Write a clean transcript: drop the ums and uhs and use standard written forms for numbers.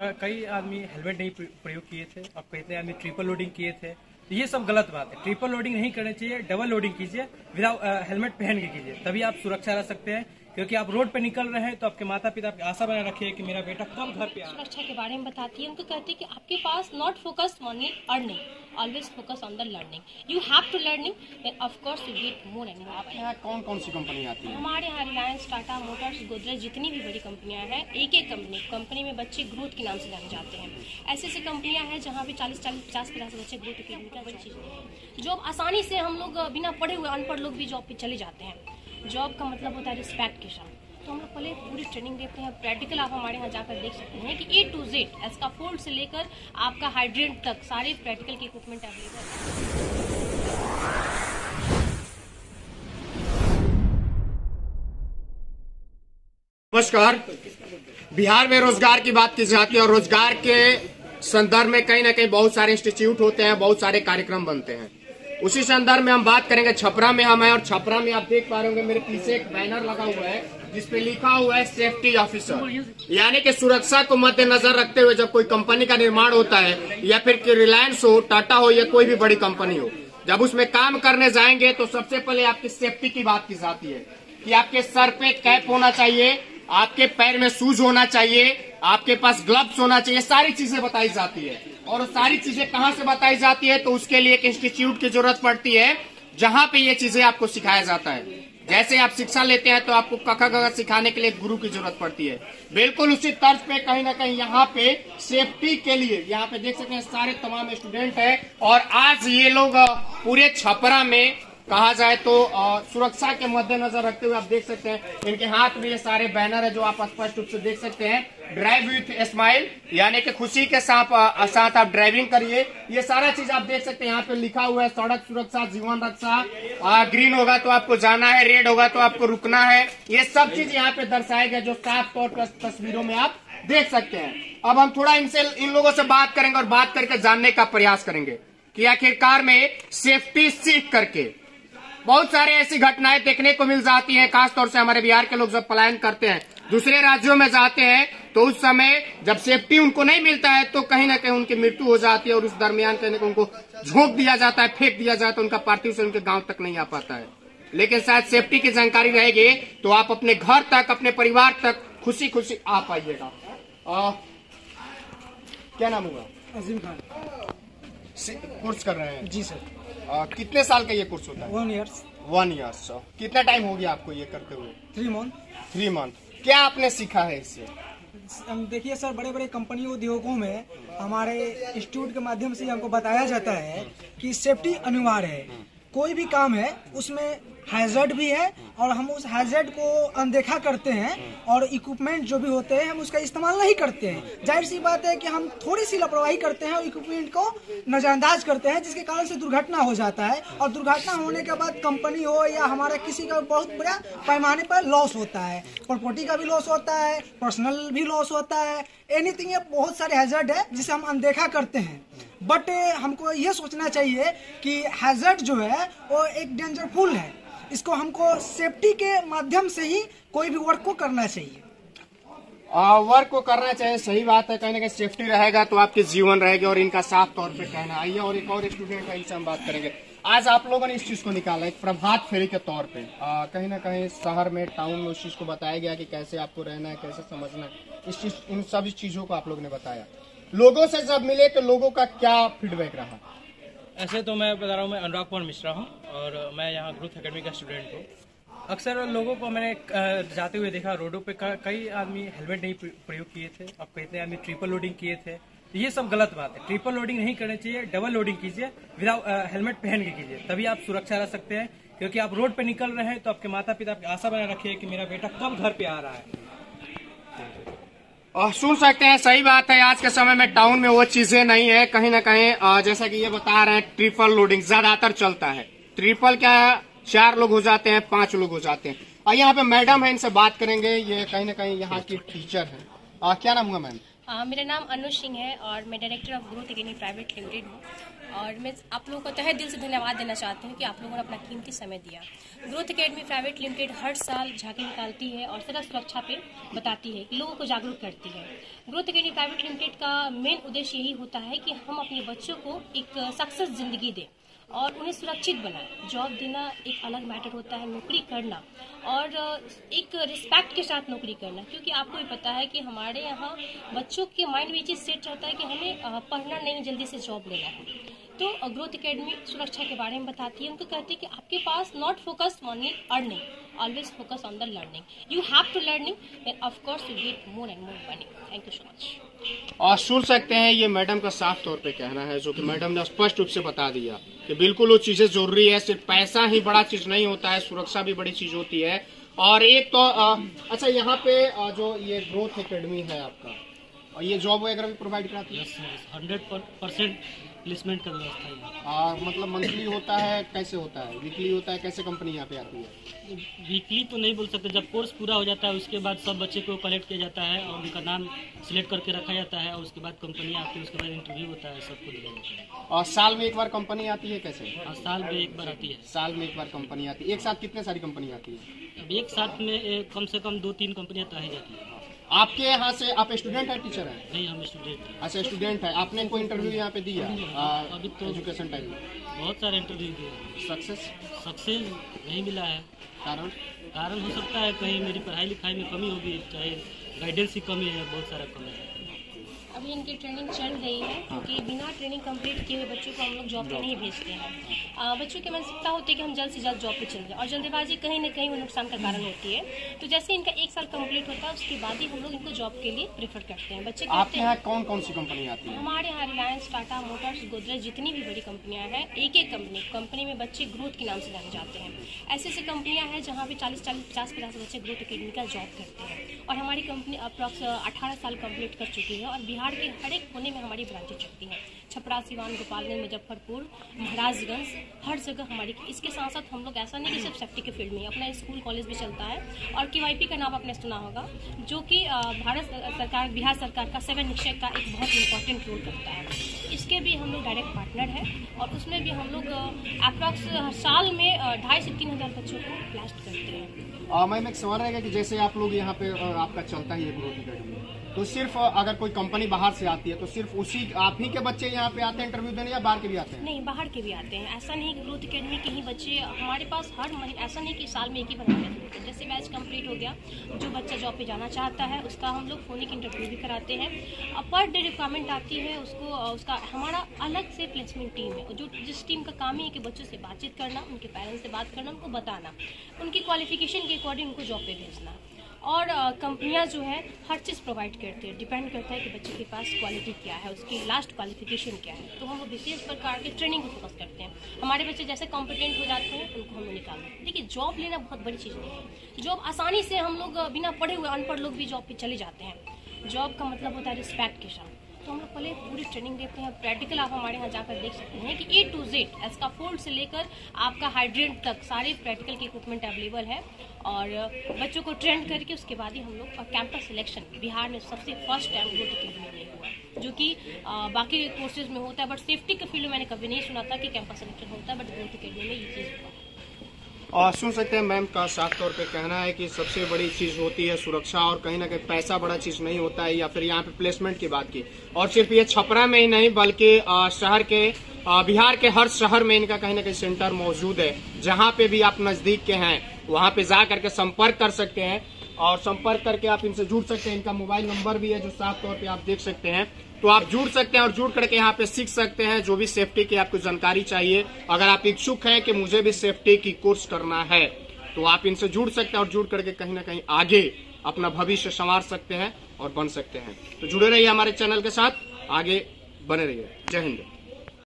कई आदमी हेलमेट नहीं प्रयोग किए थे और कई आदमी ट्रिपल लोडिंग किए थे। तो ये सब गलत बात है। ट्रिपल लोडिंग नहीं करनी चाहिए, डबल लोडिंग कीजिए, विदाउट हेलमेट पहन के कीजिए, तभी आप सुरक्षा रह सकते हैं। क्योंकि आप रोड पे निकल रहे हैं तो आपके माता पिता आपकी आशा बना रखिए कि मेरा बेटा कब घर पे आए। सुरक्षा के बारे में बताती है, उनको कहती है कि आपके पास not focus on earning, always focus on the learning. You have to learning, of course you get more and more. आपके यहाँ कौन कौन सी कंपनी आती है? हमारे यहाँ रिलायंस, टाटा मोटर्स, गोदरेज, जितनी भी बड़ी कंपनियां हैं, एक एक कंपनी में बच्चे ग्रोथ के नाम से जाने जाते हैं। ऐसी ऐसी कंपनियां हैं जहाँ पे 40-40, 50-50 बच्चे ग्रोथ अकेडमी का बड़ी चीज़ है। जॉब आसानी से हम लोग बिना पढ़े हुए अनपढ़ लोग भी जॉब पे चले जाते हैं। जॉब का मतलब होता है रिस्पेक्ट के साथ। तो हम लोग पहले पूरी ट्रेनिंग देते हैं। प्रैक्टिकल आप हमारे यहाँ जाकर देख सकते हैं कि A to Z, एस्का फोल्ड से लेकर आपका हाइड्रेंट तक सारे प्रैक्टिकल के इक्विपमेंट अवेलेबल है। नमस्कार। बिहार में रोजगार की बात की जाती है और रोजगार के संदर्भ में कहीं ना कहीं बहुत सारे इंस्टीट्यूट होते हैं, बहुत सारे कार्यक्रम बनते हैं। उसी संदर्भ में हम बात करेंगे। छपरा में हम हैं और छपरा में आप देख पा रहे होंगे मेरे पीछे एक बैनर लगा हुआ है जिसपे लिखा हुआ है सेफ्टी ऑफिसर, यानी कि सुरक्षा को मद्देनजर रखते हुए जब कोई कंपनी का निर्माण होता है या फिर रिलायंस हो, टाटा हो या कोई भी बड़ी कंपनी हो, जब उसमें काम करने जाएंगे तो सबसे पहले आपकी सेफ्टी की बात की जाती है कि आपके सर पे कैप होना चाहिए, आपके पैर में शूज होना चाहिए, आपके पास ग्लव्स होना चाहिए, सारी चीजें बताई जाती है। और वो सारी चीजें कहाँ से बताई जाती है? तो उसके लिए एक इंस्टीट्यूट की जरूरत पड़ती है जहाँ पे ये चीजें आपको सिखाया जाता है। जैसे आप शिक्षा लेते हैं तो आपको क ख ग सिखाने के लिए गुरु की जरूरत पड़ती है। बिल्कुल उसी तर्ज पे कहीं ना कहीं यहाँ पे सेफ्टी के लिए यहाँ पे देख सकते हैं सारे तमाम स्टूडेंट हैं और आज ये लोग पूरे छपरा में कहा जाए तो सुरक्षा के मद्देनजर रखते हुए आप देख सकते हैं इनके हाथ में ये सारे बैनर है जो आप स्पष्ट रूप से देख सकते हैं। ड्राइव विथ स्माइल, यानी कि खुशी के साथ आप ड्राइविंग करिए। ये सारा चीज आप देख सकते हैं यहाँ पे लिखा हुआ है। सड़क सुरक्षा, जीवन रक्षा। ग्रीन होगा तो आपको जाना है, रेड होगा तो आपको रुकना है। ये सब चीज यहाँ पे दर्शाया गया जो साफ तौर पर तस्वीरों में आप देख सकते हैं। अब हम थोड़ा इन लोगों से बात करेंगे और बात करके जानने का प्रयास करेंगे कि आखिरकार में सेफ्टी सीख करके बहुत सारे ऐसी घटनाएं देखने को मिल जाती हैं। खासतौर से हमारे बिहार के लोग जब पलायन करते हैं, दूसरे राज्यों में जाते हैं, तो उस समय जब सेफ्टी उनको नहीं मिलता है तो कहीं ना कहीं उनकी मृत्यु हो जाती है और उस दरमियान कहीं ना कहीं उनको झोंक दिया जाता है, फेंक दिया जाता है, उनका पार्थिव से उनके गांव तक नहीं आ पाता है। लेकिन शायद सेफ्टी की जानकारी रहेगी तो आप अपने घर तक, अपने परिवार तक खुशी खुशी आ पाइएगा। क्या नाम होगा? अजीम खान। कोर्स कर रहे हैं? जी सर। कितने साल का ये कोर्स होता है? 1 ईयर्स। 1 ईयर्स। कितना टाइम हो गया आपको ये करते हुए? 3 मंथ। 3 मंथ। क्या आपने सीखा है इससे? देखिए सर, बड़े बड़े कंपनी उद्योगों में हमारे इंस्टीट्यूट के माध्यम से हमको बताया जाता है कि सेफ्टी अनिवार्य है। कोई भी काम है उसमें हैजर्ड भी है और हम उस हैजर्ड को अनदेखा करते हैं और इक्विपमेंट जो भी होते हैं हम उसका इस्तेमाल नहीं करते हैं। जाहिर सी बात है कि हम थोड़ी सी लापरवाही करते हैं और इक्विपमेंट को नजरअंदाज करते हैं, जिसके कारण से दुर्घटना हो जाता है और दुर्घटना होने के बाद कंपनी हो या हमारा किसी का बहुत बड़ा पैमाने पर लॉस होता है। प्रॉपर्टी का भी लॉस होता है, पर्सनल भी लॉस होता है, एनीथिंग। ये बहुत सारे हैजर्ड है जिसे हम अनदेखा करते हैं। बट हमको ये सोचना चाहिए कि हैजर्ड जो है वो एक डेंजरफुल है, इसको हमको सेफ्टी के माध्यम से ही कोई भी वर्क को करना चाहिए। वर्क को करना चाहिए, सही बात है। कहीं ना कहीं सेफ्टी रहेगा तो आपके जीवन रहेगी और इनका साफ तौर पे कहना। आइए और एक और स्टूडेंट है, इनसे हम बात करेंगे। आज आप लोगों ने इस चीज को निकाला एक प्रभात फेरी के तौर पे। कहीं ना कहीं शहर में, टाउन में उस चीज को बताया गया कि कैसे आपको रहना है, कैसे समझना है। इन सभी चीजों को आप लोगों ने बताया। लोगों से जब मिले तो लोगों का क्या फीडबैक रहा? ऐसे तो मैं बता रहा हूँ, मैं अनुराग कुमार मिश्रा हूँ और मैं यहाँ ग्रोथ अकेडमी का स्टूडेंट हूँ। अक्सर लोगों को मैंने जाते हुए देखा रोडों पे, कई आदमी हेलमेट नहीं प्रयोग किए थे और कई आदमी ट्रिपल लोडिंग किए थे। तो ये सब गलत बात है। ट्रिपल लोडिंग नहीं करनी चाहिए, डबल लोडिंग कीजिए, विदाउट हेलमेट पहन के कीजिए, तभी आप सुरक्षा रह सकते हैं। क्योंकि आप रोड पे निकल रहे हैं तो आपके माता पिता आपकी आशा बना रखिए कि मेरा बेटा कब घर पे आ रहा है। सुन सकते हैं, सही बात है। आज के समय में टाउन में वो चीजें नहीं है। कहीं ना कहीं जैसा कि ये बता रहे हैं, ट्रिपल लोडिंग ज्यादातर चलता है। ट्रिपल क्या, 4 लोग हो जाते हैं, 5 लोग हो जाते हैं। और यहाँ पे मैडम है, इनसे बात करेंगे। ये कहीं ना कहीं यहाँ की टीचर है। क्या नाम हुआ मैम? मेरा नाम अनु सिंह है और मैं director of growth academy private limited हूँ। और मैं आप लोगों को तहे दिल से धन्यवाद देना चाहती हूँ कि आप लोगों ने अपना कीमती समय दिया। ग्रोथ अकेडमी प्राइवेट लिमिटेड हर साल झांकी निकालती है और सड़क सुरक्षा पे बताती है, लोगों को जागरूक करती है। ग्रोथ अकेडमी प्राइवेट लिमिटेड का मेन उद्देश्य यही होता है कि हम अपने बच्चों को एक सक्सेस जिंदगी दें और उन्हें सुरक्षित बनाएं। जॉब देना एक अलग मैटर होता है, नौकरी करना और एक रिस्पेक्ट के साथ नौकरी करना, क्योंकि आपको भी पता है कि हमारे यहाँ बच्चों के माइंड में ये चीज़ सेट रहता है कि हमें पढ़ना नहीं, जल्दी से जॉब लेना है। तो ग्रोथ अकेडमी सुरक्षा के बारे में बताती है, उनको कहती है कि आपके पास not focus on earning, always focus on the learning. You have to learning, then of course you get more and more money. Thank you so much. और सुन सकते हैं ये मैडम का साफ तौर पे कहना है, जो कि मैडम ने स्पष्ट रूप से बता दिया कि बिल्कुल वो चीजें जरूरी है, सिर्फ पैसा ही बड़ा चीज नहीं होता है, सुरक्षा भी बड़ी चीज होती है। और एक तो अच्छा, यहाँ पे जो ये ग्रोथ एकेडमी है आपका, और ये जॉब वगैरह भी प्रोवाइड कराती है? 100% प्लेसमेंट का व्यवस्था है। मतलब मंथली होता है, कैसे होता है, वीकली होता है, कैसे कंपनी यहाँ पे आती है? वीकली तो नहीं बोल सकते, जब कोर्स पूरा हो जाता है उसके बाद सब बच्चे को कलेक्ट किया जाता है और उनका नाम सिलेक्ट करके रखा जाता है और उसके बाद कंपनी आती है, उसके बाद इंटरव्यू होता है, सबको दिया जाता है। और साल में एक बार कंपनी आती है कैसे? और साल में एक बार आती है। साल में एक बार कंपनी आती है। एक साथ कितने सारी कंपनी आती है? अब एक साथ में कम से कम 2-3 कंपनियाँ तो आ ही जाती है। आपके यहाँ से आप स्टूडेंट है, टीचर है? नहीं, हम स्टूडेंट हैं। अच्छा, स्टूडेंट है। आपने कोई इंटरव्यू यहाँ पे दिया अभी तो एजुकेशन टाइम में? बहुत सारे इंटरव्यू दिए, सक्सेस नहीं मिला है। कारण हो सकता है कहीं मेरी पढ़ाई लिखाई में कमी होगी, चाहे गाइडेंस की कमी है, बहुत सारा कमी है। अभी इनकी ट्रेनिंग चल रही है, क्योंकि बिना ट्रेनिंग कंप्लीट किए हुए बच्चों को हम लोग जॉब पे नहीं भेजते हैं। बच्चों की मानसिकता होती है कि हम जल्द से जल्द जॉब पे चल जाए, और जल्दबाजी कहीं ना कहीं वो नुकसान का कारण होती है। तो जैसे इनका 1 साल कंप्लीट होता है, उसके बाद ही हम लोग इनको जॉब के लिए प्रेफर करते हैं। बच्चे आपके यहाँ कौन कौन सी कंपनी आती है? हमारे यहाँ रिलायंस, टाटा मोटर्स, गोदरेज, जितनी भी बड़ी कंपनियां हैं, एक एक कंपनी में बच्चे ग्रोथ के नाम से जाने जाते हैं। ऐसे ऐसी कंपनियां हैं जहाँ पे 40-50 बच्चे ग्रोथ अकेडमी का जॉब करते हैं। और हमारी कंपनी अप्रॉक्स 18 साल कंप्लीट कर चुकी है और बिहार के हर एक कोने में हमारी ब्रांचें चलती हैं। छपरा, सिवान, गोपालगंज, मुजफ्फरपुर, महाराजगंज, हर जगह हमारी। इसके साथ साथ हम लोग ऐसा नहीं कि सिर्फ सेफ्टी के फील्ड में, अपना स्कूल कॉलेज भी चलता है। और KYP का नाम आपने सुना होगा, जो कि भारत सरकार, बिहार सरकार का 7 निश्चय का एक बहुत इंपॉर्टेंट रोल करता है। इसके भी हम लोग डायरेक्ट पार्टनर हैं और उसमें भी हम लोग अप्रॉक्स हर साल में 2500 से 3000 बच्चों को ब्लास्ट करते हैं। मैम, एक सवाल रहेगा कि जैसे आप लोग यहाँ पे आपका चलता ही है ग्रोथ अकेडमी, तो सिर्फ अगर कोई कंपनी बाहर से आती है तो सिर्फ उसी आप ही के बच्चे यहाँ पे आते हैं इंटरव्यू देने, या बाहर के भी आते हैं? नहीं, बाहर के भी आते हैं। ऐसा नहीं कि ग्रोथ अकेडमी के ही बच्चे हमारे पास हर महीने, ऐसा नहीं कि साल में एक ही बार आते हैं। जैसे बैच कंप्लीट हो गया, जो बच्चा जॉब पे जाना चाहता है उसका हम लोग फोनिक इंटरव्यू भी कराते हैं। पर डे रिक्वायरमेंट आती है, उसका हमारा अलग से प्लेसमेंट टीम है, जो जिस टीम का काम ही है कि बच्चों से बातचीत करना, उनके पेरेंट्स से बात करना, उनको बताना, उनकी क्वालिफिकेशन के अकॉर्डिंग उनको जॉब पे भेजना। और कंपनियां जो है हर चीज़ प्रोवाइड करती है, डिपेंड करता है कि बच्चे के पास क्वालिटी क्या है, उसकी लास्ट क्वालिफिकेशन क्या है। तो हम वो विशेष प्रकार की ट्रेनिंग को फोकस करते हैं। हमारे बच्चे जैसे कॉम्पिटेंट हो जाते हैं, उनको हम निकालते हैं। देखिए, जॉब लेना बहुत बड़ी चीज़ नहीं है। जॉब आसानी से हम लोग बिना पढ़े हुए अनपढ़ लोग भी जॉब पे चले जाते हैं। जॉब का मतलब होता है रिस्पेक्ट के साथ। तो हम लोग पहले पूरी ट्रेनिंग देते हैं। प्रैक्टिकल आप हमारे यहाँ जाकर देख सकते हैं कि A to Z, एस्का फोल्ड से लेकर आपका हाइड्रेंट तक सारे प्रैक्टिकल के इक्विपमेंट अवेलेबल है। और बच्चों को ट्रेन करके उसके बाद ही हम लोग कैंपस सिलेक्शन बिहार में सबसे फर्स्ट टाइम ग्रोथ अकेडमी में हुआ, जो कि बाकी कोर्सेज में होता है, बट सेफ्टी के फील्ड में मैंने कभी नहीं सुना था कि कैंपस सिलेक्शन होता है, बट ग्रोथ अकेडमी में ये चीज़ हुआ। और सुन सकते हैं मैम का साफ तौर पे कहना है कि सबसे बड़ी चीज होती है सुरक्षा, और कहीं ना कहीं पैसा बड़ा चीज नहीं होता है। या फिर यहाँ पे प्लेसमेंट की बात की, और सिर्फ ये छपरा में ही नहीं बल्कि शहर के बिहार के हर शहर में इनका कहीं ना कहीं सेंटर मौजूद है। जहाँ पे भी आप नजदीक के हैं वहाँ पे जा करके संपर्क कर सकते हैं, और संपर्क करके आप इनसे जुड़ सकते हैं। इनका मोबाइल नंबर भी है जो साफ तौर पे आप देख सकते हैं, तो आप जुड़ सकते हैं और जुड़ करके यहाँ पे सीख सकते हैं जो भी सेफ्टी की आपको जानकारी चाहिए। अगर आप इच्छुक हैं कि मुझे भी सेफ्टी की कोर्स करना है, तो आप इनसे जुड़ सकते हैं और जुड़ करके कहीं ना कहीं आगे अपना भविष्य संवार सकते हैं और बन सकते हैं। तो जुड़े रहिए हमारे चैनल के साथ, आगे बने रहिए। जय हिंद।